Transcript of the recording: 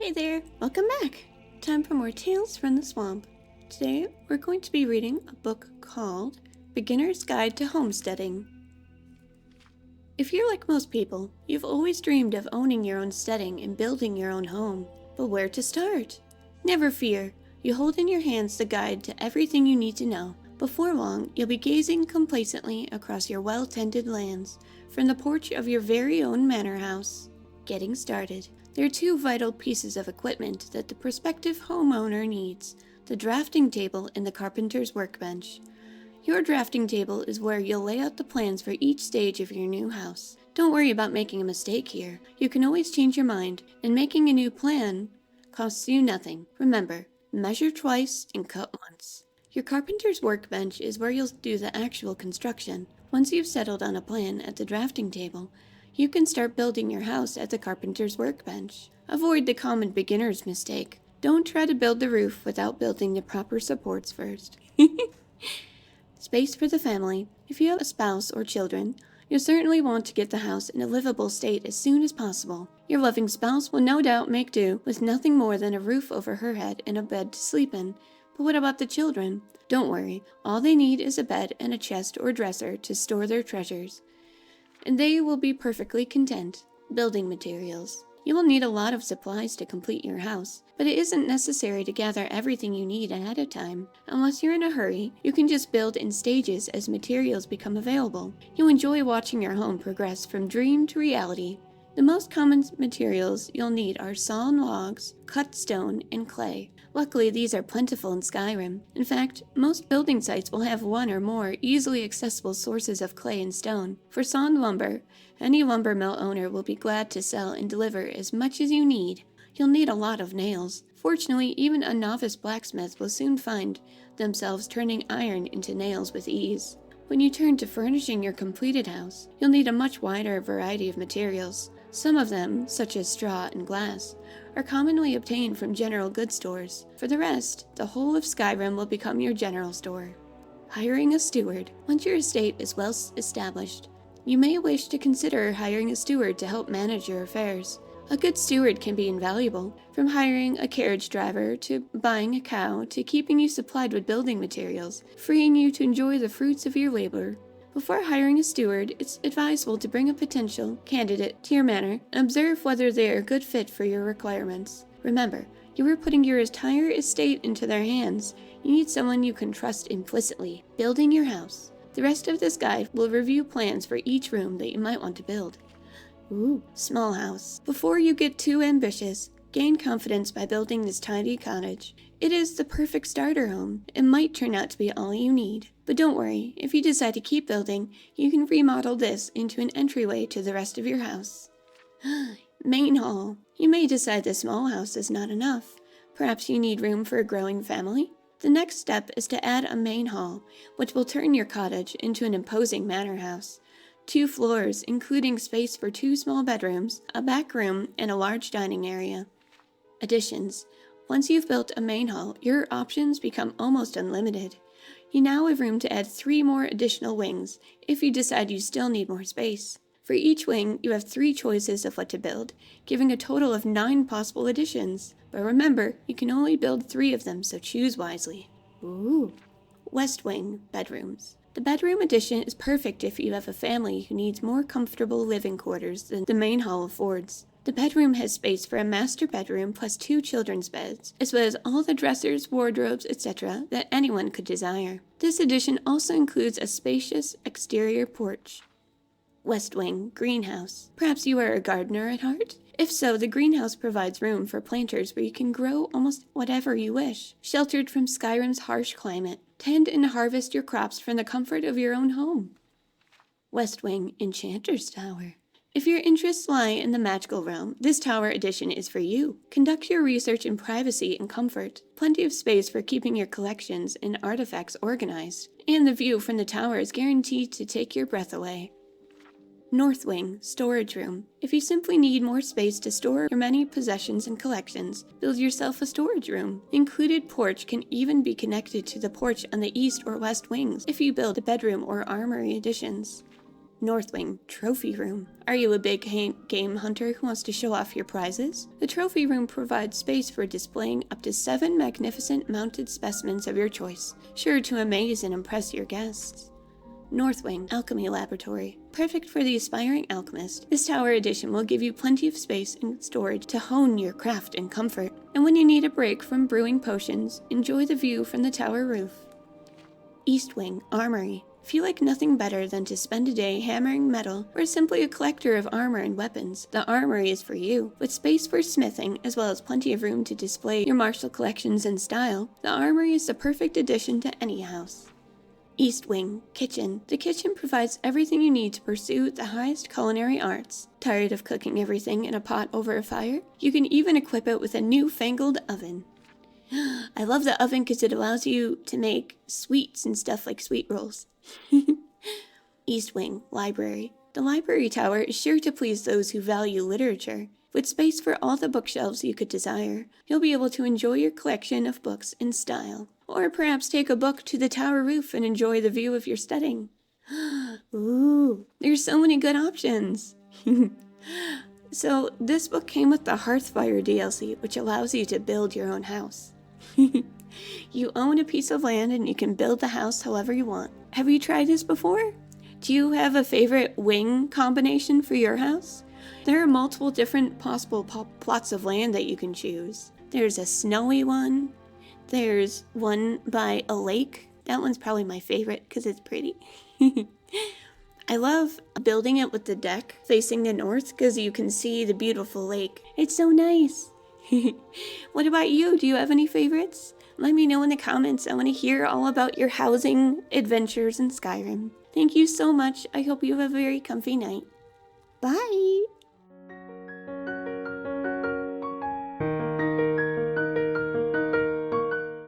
Hey there, welcome back. Time for more Tales from the Swamp. Today we're going to be reading a book called Beginner's Guide to Homesteading. If you're like most people, you've always dreamed of owning your own steading and building your own home. But where to start? Never fear, you hold in your hands the guide to everything you need to know. Before long, you'll be gazing complacently across your well-tended lands from the porch of your very own manor house. Getting started. There are two vital pieces of equipment that the prospective homeowner needs: the drafting table and the carpenter's workbench. Your drafting table is where you'll lay out the plans for each stage of your new house. Don't worry about making a mistake here. You can always change your mind, and making a new plan costs you nothing. Remember, measure twice and cut once. Your carpenter's workbench is where you'll do the actual construction. Once you've settled on a plan at the drafting table, you can start building your house at the carpenter's workbench. Avoid the common beginner's mistake. Don't try to build the roof without building the proper supports first. Space for the family. If you have a spouse or children, you'll certainly want to get the house in a livable state as soon as possible. Your loving spouse will no doubt make do with nothing more than a roof over her head and a bed to sleep in. But what about the children? Don't worry, all they need is a bed and a chest or dresser to store their treasures, and they will be perfectly content. Building materials. You will need a lot of supplies to complete your house, but it isn't necessary to gather everything you need ahead of time. Unless you're in a hurry, you can just build in stages as materials become available. You'll enjoy watching your home progress from dream to reality. The most common materials you'll need are sawn logs, cut stone, and clay. Luckily, these are plentiful in Skyrim. In fact, most building sites will have one or more easily accessible sources of clay and stone. For sawn lumber, any lumber mill owner will be glad to sell and deliver as much as you need. You'll need a lot of nails. Fortunately, even a novice blacksmith will soon find themselves turning iron into nails with ease. When you turn to furnishing your completed house, you'll need a much wider variety of materials. Some of them, such as straw and glass, are commonly obtained from general goods stores. For the rest, the whole of Skyrim will become your general store. Hiring a steward. Once your estate is well established, you may wish to consider hiring a steward to help manage your affairs. A good steward can be invaluable, from hiring a carriage driver to buying a cow to keeping you supplied with building materials, freeing you to enjoy the fruits of your labor. Before hiring a steward, it's advisable to bring a potential candidate to your manor and observe whether they are a good fit for your requirements. Remember, you are putting your entire estate into their hands. You need someone you can trust implicitly. Building your house. The rest of this guide will review plans for each room that you might want to build. Ooh, small house. Before you get too ambitious, gain confidence by building this tiny cottage. It is the perfect starter home. It might turn out to be all you need. But don't worry, if you decide to keep building, you can remodel this into an entryway to the rest of your house. Main hall. You may decide the small house is not enough. Perhaps you need room for a growing family? The next step is to add a main hall, which will turn your cottage into an imposing manor house. 2 floors, including space for 2 small bedrooms, a back room, and a large dining area. Additions. Once you've built a main hall, your options become almost unlimited. You now have room to add 3 more additional wings, if you decide you still need more space. For each wing, you have 3 choices of what to build, giving a total of 9 possible additions. But remember, you can only build 3 of them, so choose wisely. Ooh. West Wing, bedrooms. The bedroom addition is perfect if you have a family who needs more comfortable living quarters than the main hall affords. The bedroom has space for a master bedroom plus 2 children's beds, as well as all the dressers, wardrobes, etc. that anyone could desire. This addition also includes a spacious exterior porch. West Wing, greenhouse. Perhaps you are a gardener at heart? If so, the greenhouse provides room for planters where you can grow almost whatever you wish. Sheltered from Skyrim's harsh climate, tend and harvest your crops from the comfort of your own home. West Wing, enchanter's tower. If your interests lie in the magical realm, this tower edition is for you. Conduct your research in privacy and comfort. Plenty of space for keeping your collections and artifacts organized. And the view from the tower is guaranteed to take your breath away. North Wing, storage room. If you simply need more space to store your many possessions and collections, build yourself a storage room. Included porch can even be connected to the porch on the east or west wings if you build a bedroom or armory additions. North Wing Trophy Room. Are you a big game hunter who wants to show off your prizes? The Trophy Room provides space for displaying up to 7 magnificent mounted specimens of your choice, sure to amaze and impress your guests. North Wing Alchemy Laboratory. Perfect for the aspiring alchemist, this tower edition will give you plenty of space and storage to hone your craft in comfort. And when you need a break from brewing potions, enjoy the view from the tower roof. East Wing Armory. If you like nothing better than to spend a day hammering metal or simply a collector of armor and weapons, the Armory is for you. With space for smithing as well as plenty of room to display your martial collections in style, the Armory is the perfect addition to any house. East Wing Kitchen. The kitchen provides everything you need to pursue the highest culinary arts. Tired of cooking everything in a pot over a fire? You can even equip it with a newfangled oven. I love the oven because it allows you to make sweets and stuff like sweet rolls. East Wing Library. The library tower is sure to please those who value literature. With space for all the bookshelves you could desire, you'll be able to enjoy your collection of books in style. Or perhaps take a book to the tower roof and enjoy the view of your studying. Ooh, there's so many good options. So this book came with the Hearthfire DLC, which allows you to build your own house. You own a piece of land and you can build the house however you want. Have you tried this before? Do you have a favorite wing combination for your house? There are multiple different possible plots of land that you can choose. There's a snowy one. There's one by a lake. That one's probably my favorite because it's pretty. I love building it with the deck facing the north because you can see the beautiful lake. It's so nice. What about you? Do you have any favorites? Let me know in the comments. I want to hear all about your housing adventures in Skyrim. Thank you so much. I hope you have a very comfy night. Bye!